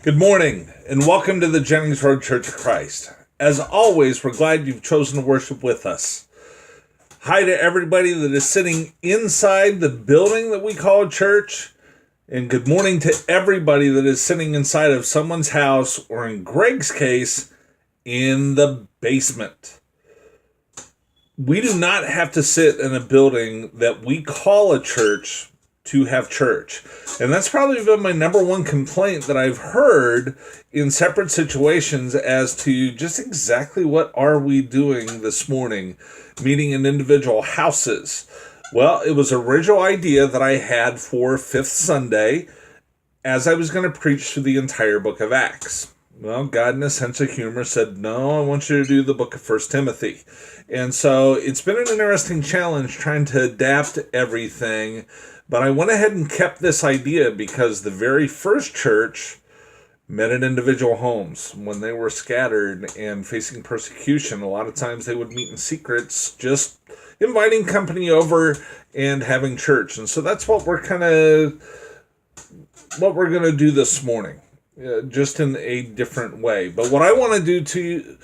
Good morning, and welcome to the Jennings Road Church of Christ. As always, we're glad you've chosen to worship with us. Hi to everybody that is sitting inside the building that we call a church, and good morning to everybody that is sitting inside of someone's house, or in Greg's case, in the basement. We do not have to sit in a building that we call a church to have church. And that's probably been my number one complaint that I've heard in separate situations as to just exactly what are we doing this morning, meeting in individual houses. Well, it was an original idea that I had for Fifth Sunday as I was going to preach through the entire book of Acts. Well, God, in a sense of humor, said, no, I want you to do the book of First Timothy. And so it's been an interesting challenge trying to adapt everything. But I went ahead and kept this idea because the very first church met in individual homes. When they were scattered and facing persecution, a lot of times they would meet in secrets, just inviting company over and having church. And so that's what we're going to do this morning, just in a different way. But what I want to do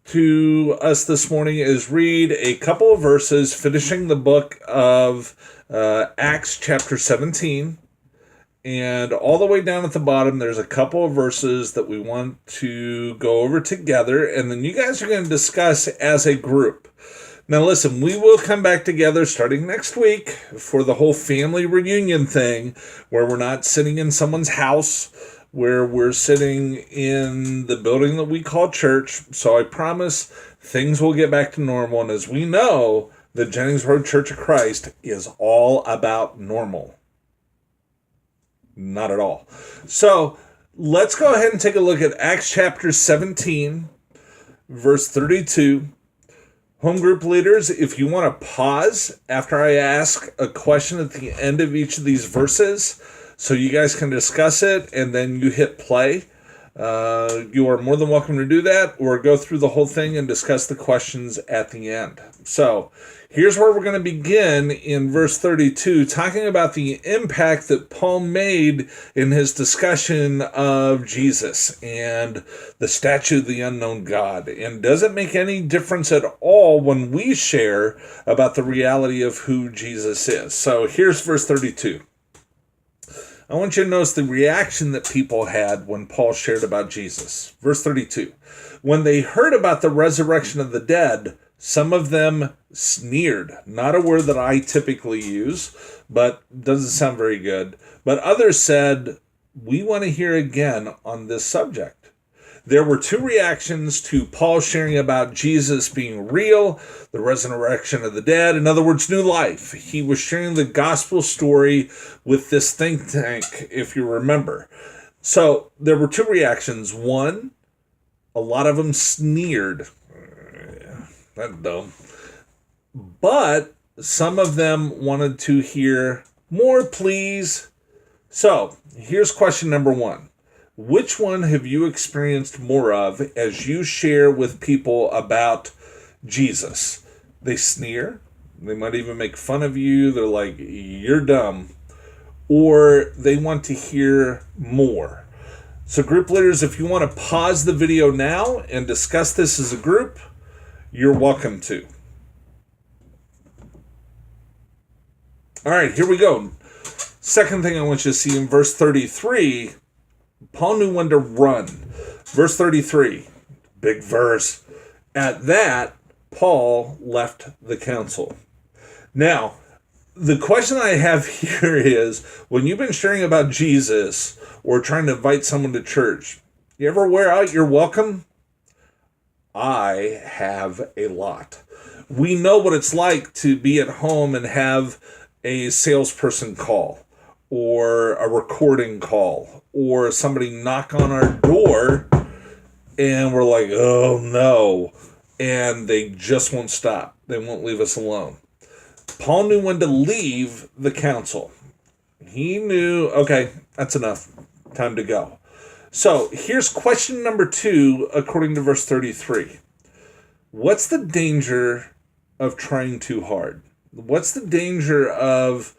to us this morning is read a couple of verses, finishing the book of Acts chapter 17, and all the way down at the bottom there's a couple of verses that we want to go over together, and then you guys are going to discuss as a group. Now listen, we will come back together starting next week for the whole family reunion thing, where we're not sitting in someone's house, where we're sitting in the building that we call church. So I promise things will get back to normal, and as we know, the Jennings Road Church of Christ is all about normal. Not at all. So let's go ahead and take a look at Acts chapter 17, verse 32. Home group leaders, if you want to pause after I ask a question at the end of each of these verses, so you guys can discuss it, and then you hit play. You are more than welcome to do that, or go through the whole thing and discuss the questions at the end. So here's where we're going to begin in verse 32, talking about the impact that Paul made in his discussion of Jesus and the statue of the unknown God. And does it make any difference at all when we share about the reality of who Jesus is? So here's verse 32. I want you to notice the reaction that people had when Paul shared about Jesus. Verse 32. When they heard about the resurrection of the dead, some of them sneered. Not a word that I typically use, but doesn't sound very good. But others said, we want to hear again on this subject. There were two reactions to Paul sharing about Jesus being real, the resurrection of the dead, in other words, new life. He was sharing the gospel story with this think tank, if you remember. So there were two reactions. One, a lot of them sneered. That's dumb. But some of them wanted to hear more, please. So here's question number one. Which one have you experienced more of as you share with people about Jesus? They sneer. They might even make fun of you. They're like, you're dumb. Or they want to hear more. So group leaders, if you want to pause the video now and discuss this as a group, you're welcome to. All right, here we go. Second thing I want you to see in verse 33, Paul knew when to run. Verse 33, big verse. At that, Paul left the council. Now, the question I have here is, when you've been sharing about Jesus or trying to invite someone to church, you ever wear out your welcome? I have a lot. We know what it's like to be at home and have a salesperson call, or a recording call, or somebody knock on our door, and we're like, oh no, and they just won't stop. They won't leave us alone. Paul knew when to leave the council. He knew, okay, that's enough. Time to go. So here's question number 2, according to verse 33. What's the danger of trying too hard? What's the danger of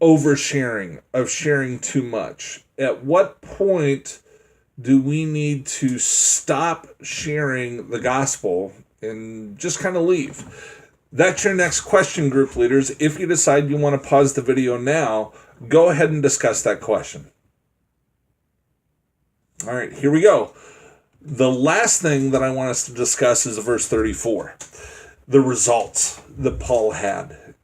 oversharing, of sharing too much? At what point do we need to stop sharing the gospel and just kind of leave? That's your next question, group leaders. If you decide you want to pause the video now, go ahead and discuss that question. All right, here we go. The last thing that I want us to discuss is verse 34. The results that Paul had.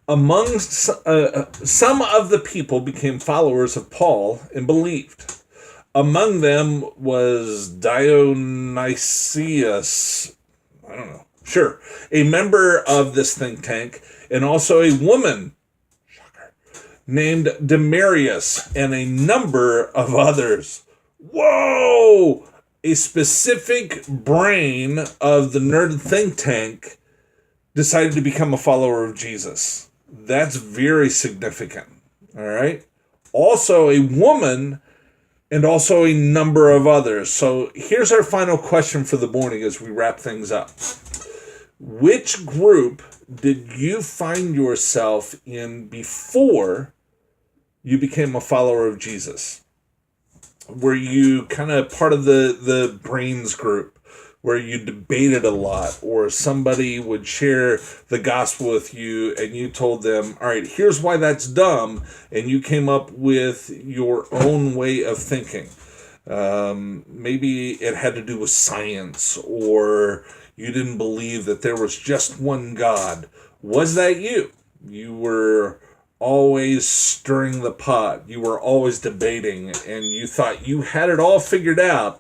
Among some of the people became followers of Paul and believed. Among them was Dionysius, a member of this think tank, and also a woman, named Demarius, and a number of others. Whoa! A specific brain of the nerd think tank decided to become a follower of Jesus. That's very significant. All right. Also a woman and also a number of others. So here's our final question for the morning as we wrap things up. Which group did you find yourself in before you became a follower of Jesus? Were you kind of part of the brains group where you debated a lot, or somebody would share the gospel with you and you told them, all right, here's why that's dumb, and you came up with your own way of thinking? Maybe it had to do with science, or you didn't believe that there was just one God. Was that you? You were always stirring the pot. You were always debating, and you thought you had it all figured out.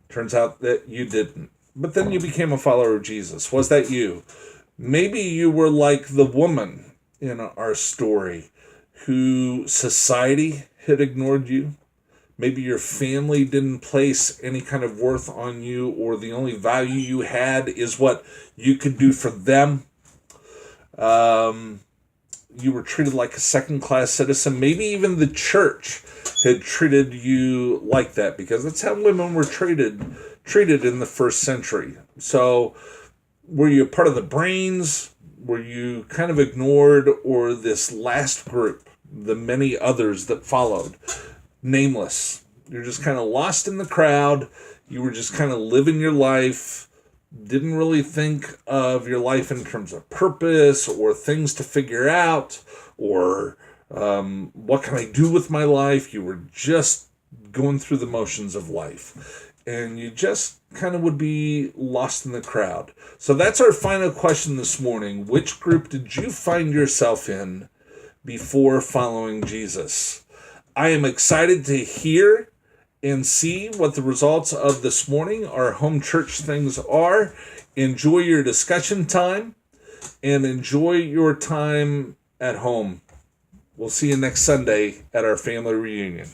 Turns out that you didn't. But then you became a follower of Jesus. Was that you? Maybe you were like the woman in our story who society had ignored you. Maybe your family didn't place any kind of worth on you, or the only value you had is what you could do for them. You were treated like a second-class citizen. Maybe even the church had treated you like that, because that's how women were treated in the first century. So were you a part of the brains? Were you kind of ignored? Or this last group, the many others that followed, nameless? You're just kind of lost in the crowd. You were just kind of living your life. Didn't really think of your life in terms of purpose or things to figure out, or what can I do with my life? You were just going through the motions of life, and you just kind of would be lost in the crowd. So that's our final question this morning. Which group did you find yourself in before following Jesus? I am excited to hear and see what the results of this morning, our home church things, are. Enjoy your discussion time and enjoy your time at home. We'll see you next Sunday at our family reunion.